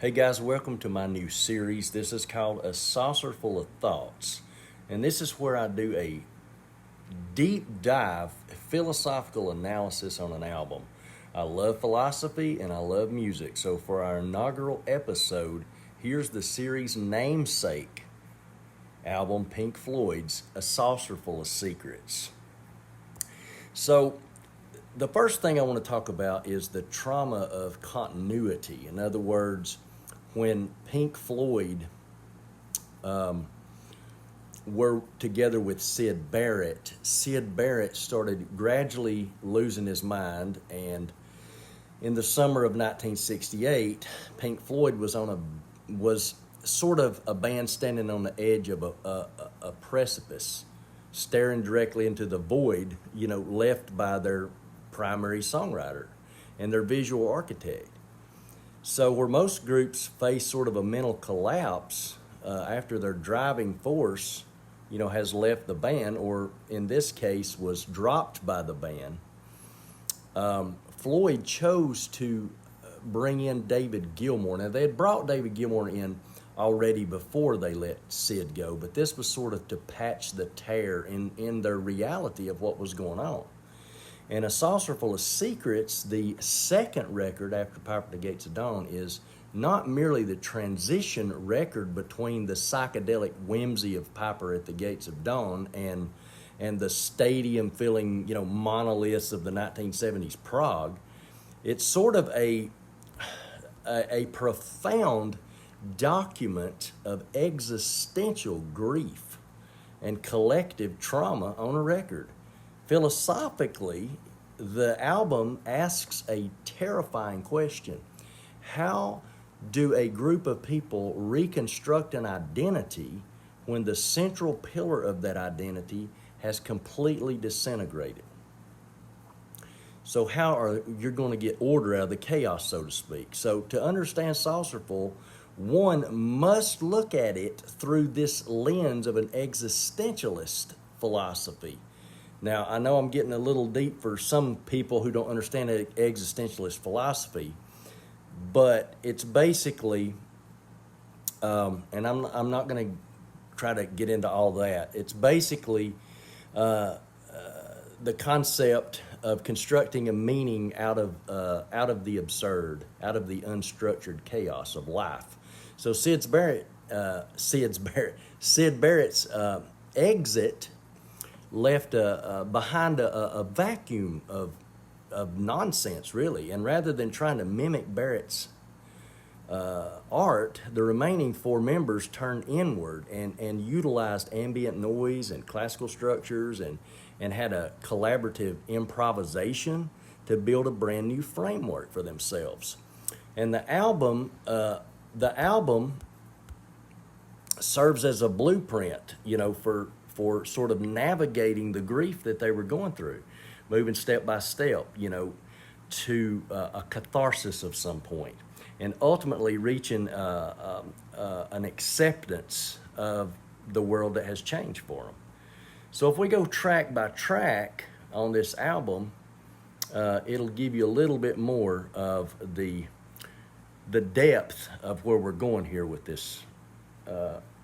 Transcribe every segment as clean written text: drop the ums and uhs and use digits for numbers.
Hey guys, welcome to my new series. This is called A Saucerful of Thoughts. And this is where I do a deep dive philosophical analysis on an album. I love philosophy and I love music. So for our inaugural episode, here's the series namesake album, Pink Floyd's A Saucerful of Secrets. So the first thing I want to talk about is the trauma of continuity. In other words, when Pink Floyd were together with Syd Barrett started gradually losing his mind, and in the summer of 1968, Pink Floyd was sort of a band standing on the edge of a precipice, staring directly into the void, left by their primary songwriter and their visual architect. So where most groups face sort of a mental collapse after their driving force, has left the band, or in this case was dropped by the band, Floyd chose to bring in David Gilmour. Now, they had brought David Gilmour in already before they let Syd go, but this was sort of to patch the tear in their reality of what was going on. And A Saucerful of Secrets, the second record after Piper at the Gates of Dawn, is not merely the transition record between the psychedelic whimsy of Piper at the Gates of Dawn and the stadium-filling, monoliths of the 1970s Prague. It's sort of a profound document of existential grief and collective trauma on a record. Philosophically, the album asks a terrifying question. How do a group of people reconstruct an identity when the central pillar of that identity has completely disintegrated? So how are you going to get order out of the chaos, so to speak? So to understand Saucerful, one must look at it through this lens of an existentialist philosophy. Now, I know I'm getting a little deep for some people who don't understand existentialist philosophy, but it's basically, and I'm not going to try to get into all that. It's basically the concept of constructing a meaning out of the absurd, out of the unstructured chaos of life. So Syd Barrett's exit left behind a vacuum of nonsense, really. And rather than trying to mimic Barrett's art, the remaining four members turned inward and utilized ambient noise and classical structures and had a collaborative improvisation to build a brand new framework for themselves. And the album serves as a blueprint, for sort of navigating the grief that they were going through, moving step by step, to a catharsis of some point, and ultimately reaching an acceptance of the world that has changed for them. So if we go track by track on this album, it'll give you a little bit more of the depth of where we're going here with this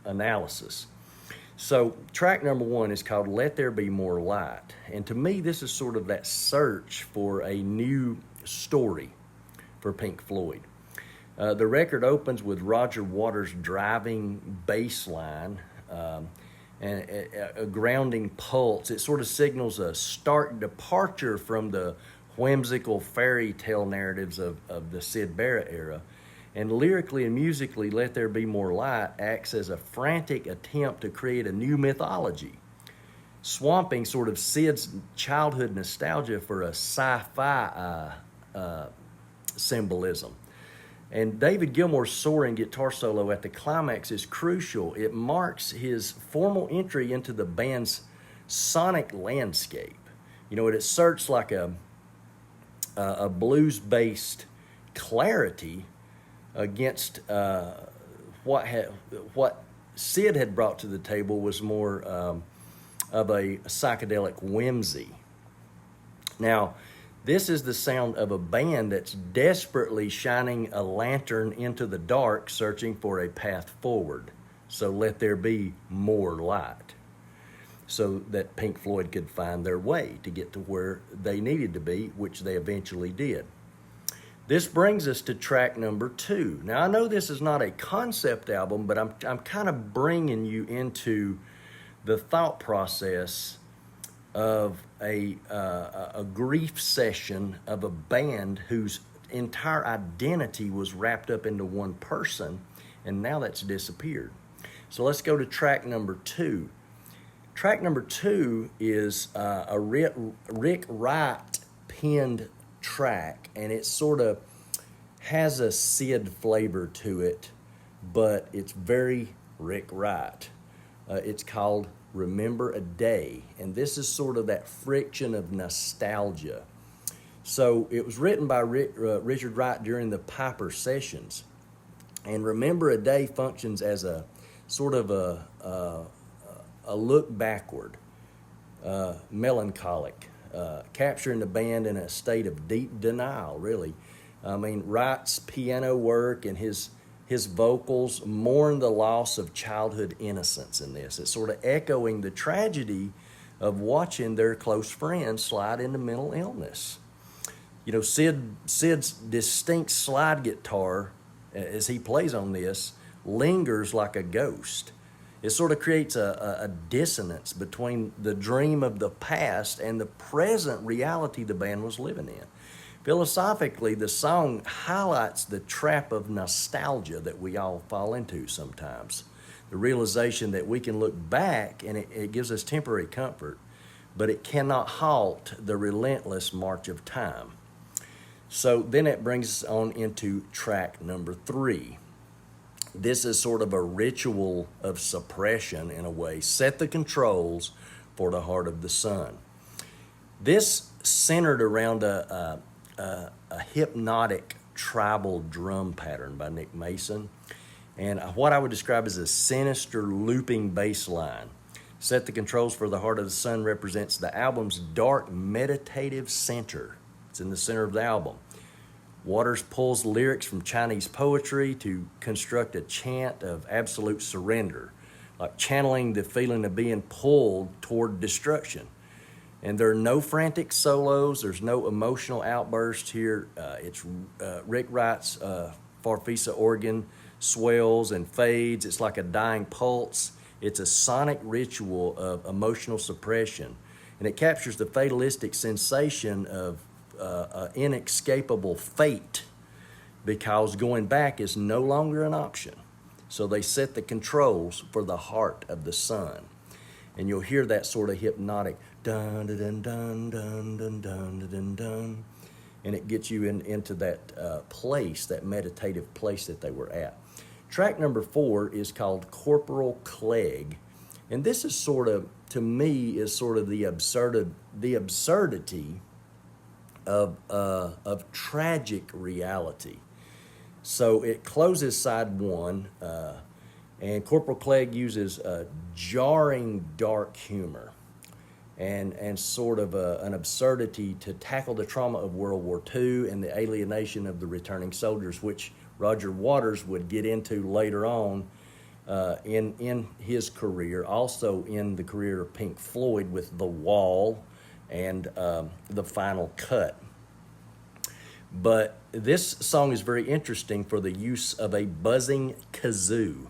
analysis. So track number one is called Let There Be More Light. And to me, this is sort of that search for a new story for Pink Floyd. The record opens with Roger Waters' driving bass line and a grounding pulse. It sort of signals a stark departure from the whimsical fairy tale narratives of the Syd Barrett era. And lyrically and musically, Let There Be More Light acts as a frantic attempt to create a new mythology, swamping sort of Syd's childhood nostalgia for a sci-fi symbolism. And David Gilmour's soaring guitar solo at the climax is crucial. It marks his formal entry into the band's sonic landscape. It asserts like a blues-based clarity against what Syd had brought to the table was more of a psychedelic whimsy. Now, This is the sound of a band that's desperately shining a lantern into the dark, searching for a path forward. So let there be more light, so that Pink Floyd could find their way to get to where they needed to be, which they eventually did. This brings us to track number 2. Now, I know this is not a concept album, but I'm kind of bringing you into the thought process of a grief session of a band whose entire identity was wrapped up into one person, and now that's disappeared. So let's go to track number 2. Track number 2 is a Rick Wright penned track, and it sort of has a Syd flavor to it, but it's very Rick Wright. It's called Remember a Day, and this is sort of that friction of nostalgia. So it was written by Richard Wright during the Piper sessions, and Remember a Day functions as a sort of a look backward, melancholic, capturing the band in a state of deep denial, really. I mean, Wright's piano work and his vocals mourn the loss of childhood innocence in this. It's sort of echoing the tragedy of watching their close friends slide into mental illness. You know, Syd's distinct slide guitar, as he plays on this, lingers like a ghost. It sort of creates a dissonance between the dream of the past and the present reality the band was living in. Philosophically, the song highlights the trap of nostalgia that we all fall into sometimes. The realization that we can look back and it gives us temporary comfort, but it cannot halt the relentless march of time. So then it brings us on into track number 3. This is sort of a ritual of suppression in a way. Set the controls for the heart of the sun. This centered around a hypnotic tribal drum pattern by Nick Mason, and what I would describe as a sinister looping bass line. Set the Controls for the Heart of the Sun represents the album's dark meditative center. It's in the center of the album. Waters pulls lyrics from Chinese poetry to construct a chant of absolute surrender, like channeling the feeling of being pulled toward destruction. And there are no frantic solos. There's no emotional outbursts here. It's Rick Wright's Farfisa organ swells and fades. It's like a dying pulse. It's a sonic ritual of emotional suppression. And it captures the fatalistic sensation of inescapable fate, because going back is no longer an option. So they set the controls for the heart of the sun. And you'll hear that sort of hypnotic dun dun dun dun dun dun dun dun, and it gets you into that place, that meditative place that they were at. Track number 4 is called Corporal Clegg, and this is sort of, to me, is sort of the absurdity of tragic reality. So it closes side 1. And Corporal Clegg uses jarring dark humor and sort of an absurdity to tackle the trauma of World War II and the alienation of the returning soldiers, which Roger Waters would get into later on in his career, also in the career of Pink Floyd with The Wall and The Final Cut. But this song is very interesting for the use of a buzzing kazoo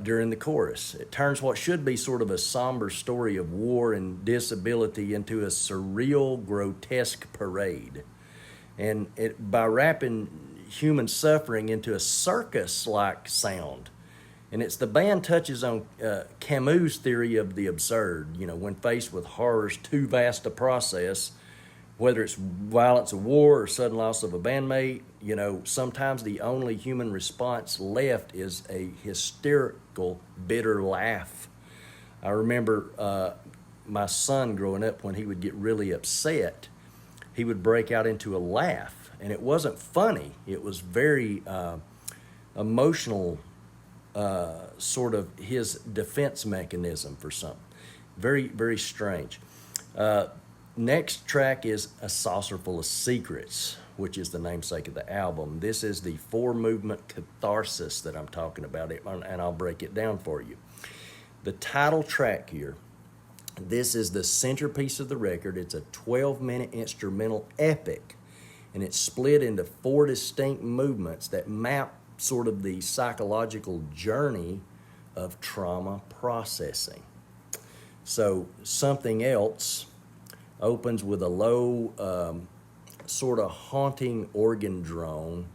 during the chorus. It turns what should be sort of a somber story of war and disability into a surreal, grotesque parade. And by wrapping human suffering into a circus-like sound. And it's the band touches on Camus' theory of the absurd. You know, when faced with horrors too vast to process, whether it's violence of war or sudden loss of a bandmate, you know, sometimes the only human response left is a hysterical, bitter laugh. I remember my son growing up, when he would get really upset, he would break out into a laugh. And it wasn't funny. It was very emotional, sort of his defense mechanism for something. Very, very strange. Next track is A Saucerful of Secrets, which is the namesake of the album. This is the 4-movement catharsis that I'm talking about, and I'll break it down for you. The title track here, this is the centerpiece of the record. It's a 12-minute instrumental epic, and it's split into 4 distinct movements that map sort of the psychological journey of trauma processing. So Something Else opens with a low, sort of haunting organ drone,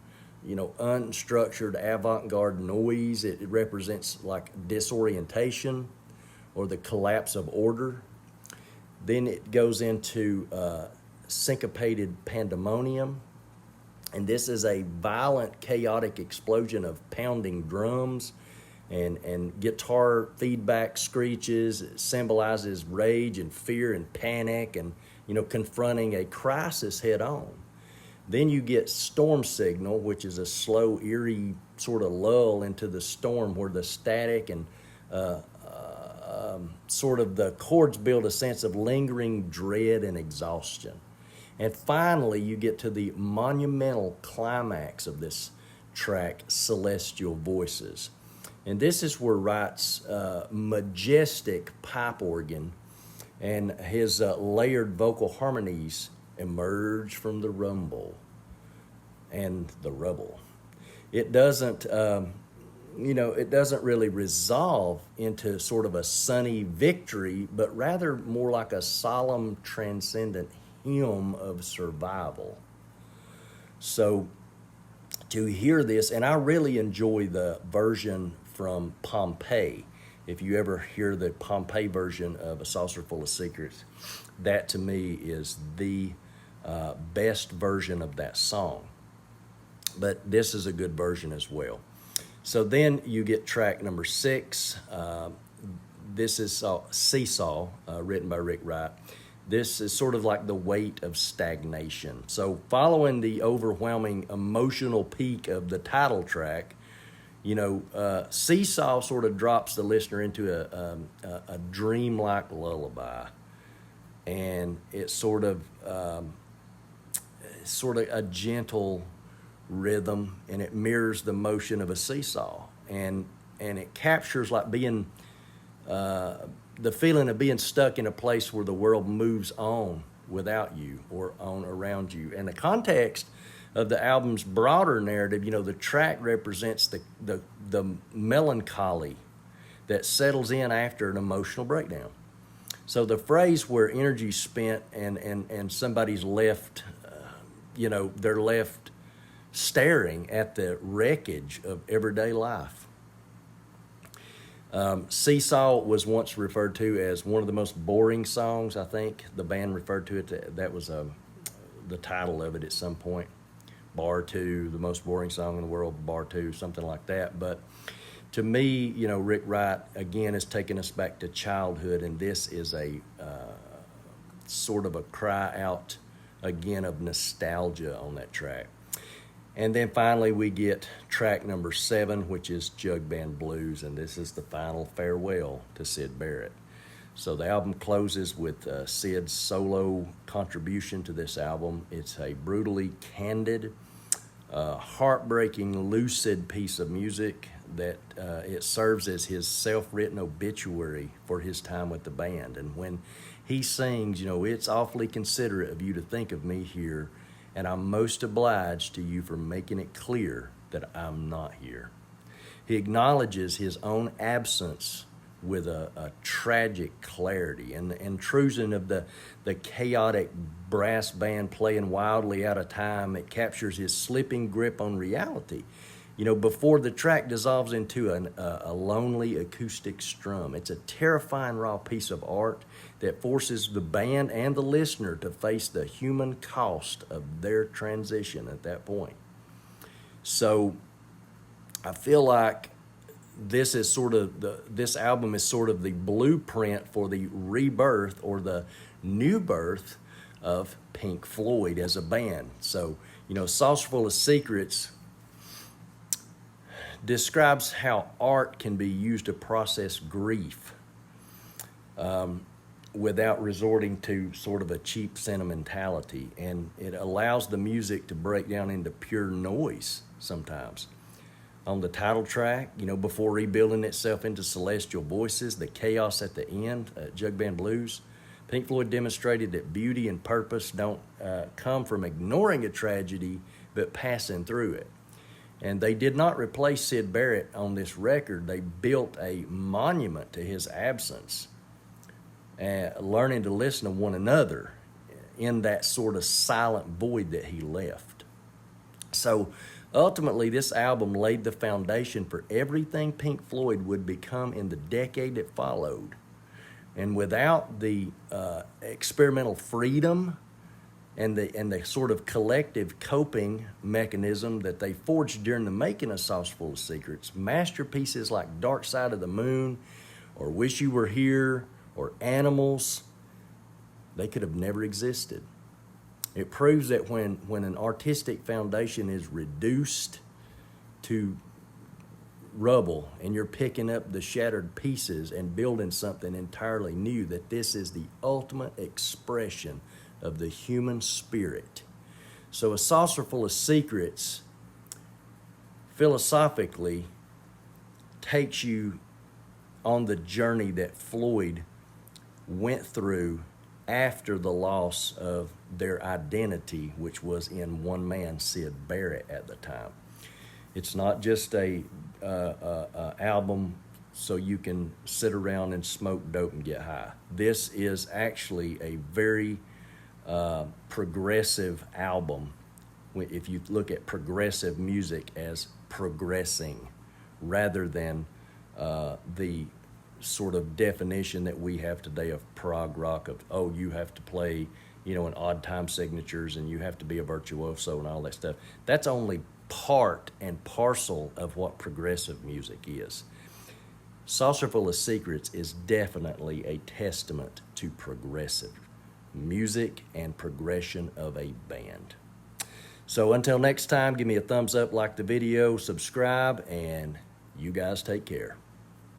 unstructured avant-garde noise. It represents like disorientation or the collapse of order. Then it goes into syncopated pandemonium, and this is a violent, chaotic explosion of pounding drums and guitar feedback screeches. It symbolizes rage and fear and panic and, confronting a crisis head on. Then you get Storm Signal, which is a slow, eerie sort of lull into the storm where the static and sort of the chords build a sense of lingering dread and exhaustion. And finally, you get to the monumental climax of this track, Celestial Voices. And this is where Wright's majestic pipe organ and his layered vocal harmonies emerge from the rumble and the rubble. It doesn't, it doesn't really resolve into sort of a sunny victory, but rather more like a solemn, transcendent hymn of survival. So to hear this, and I really enjoy the version from Pompeii. If you ever hear the Pompeii version of A Saucerful of Secrets, that to me is the best version of that song. But this is a good version as well. So then you get track number 6. This is Seesaw, written by Rick Wright. This is sort of like the weight of stagnation. So following the overwhelming emotional peak of the title track, Seesaw sort of drops the listener into a dreamlike lullaby, and it's sort of a gentle rhythm, and it mirrors the motion of a seesaw, and it captures like being the feeling of being stuck in a place where the world moves on without you or on around you. And the context of the album's broader narrative, the track represents the melancholy that settles in after an emotional breakdown. So the phrase where energy's spent and somebody's left, they're left staring at the wreckage of everyday life. Seesaw was once referred to as one of the most boring songs. I think the band referred to it, that was the title of it at some point. Bar 2, the most boring song in the world, Bar 2, something like that. But to me, Rick Wright, again, has taken us back to childhood, and this is a sort of a cry out, again, of nostalgia on that track. And then finally, we get track number 7, which is Jug Band Blues, and this is the final farewell to Syd Barrett. So the album closes with Syd's solo contribution to this album. It's a brutally candid, heartbreaking, lucid piece of music that it serves as his self-written obituary for his time with the band. And when he sings, it's awfully considerate of you to think of me here, and I'm most obliged to you for making it clear that I'm not here. He acknowledges his own absence with a tragic clarity, and the intrusion of the chaotic brass band playing wildly out of time. It captures his slipping grip on reality, before the track dissolves into a lonely acoustic strum. It's a terrifying raw piece of art that forces the band and the listener to face the human cost of their transition at that point. So I feel like this is this album is sort of the blueprint for the rebirth or the new birth of Pink Floyd as a band. So, Saucerful of Secrets describes how art can be used to process grief. without resorting to sort of a cheap sentimentality. And it allows the music to break down into pure noise sometimes. On the title track, you know, before rebuilding itself into celestial voices, the chaos at the end, Jug Band Blues, Pink Floyd demonstrated that beauty and purpose don't come from ignoring a tragedy, but passing through it. And they did not replace Syd Barrett on this record. They built a monument to his absence, learning to listen to one another in that sort of silent void that he left. So ultimately, this album laid the foundation for everything Pink Floyd would become in the decade that followed. And without the experimental freedom and the sort of collective coping mechanism that they forged during the making of Saucerful of Secrets, masterpieces like Dark Side of the Moon or Wish You Were Here or Animals, they could have never existed. It proves that when an artistic foundation is reduced to rubble and you're picking up the shattered pieces and building something entirely new, that this is the ultimate expression of the human spirit. So A Saucerful of Secrets philosophically takes you on the journey that Floyd went through after the loss of their identity, which was in one man, Syd Barrett, at the time. It's not just a album so you can sit around and smoke dope and get high. This is actually a very progressive album. If you look at progressive music as progressing, rather than the sort of definition that we have today of prog rock, of, oh, you have to play, you know, in odd time signatures and you have to be a virtuoso and all that stuff. That's only part and parcel of what progressive music is. Saucerful of Secrets is definitely a testament to progressive music and progression of a band. So until next time, give me a thumbs up, like the video, subscribe, and you guys take care.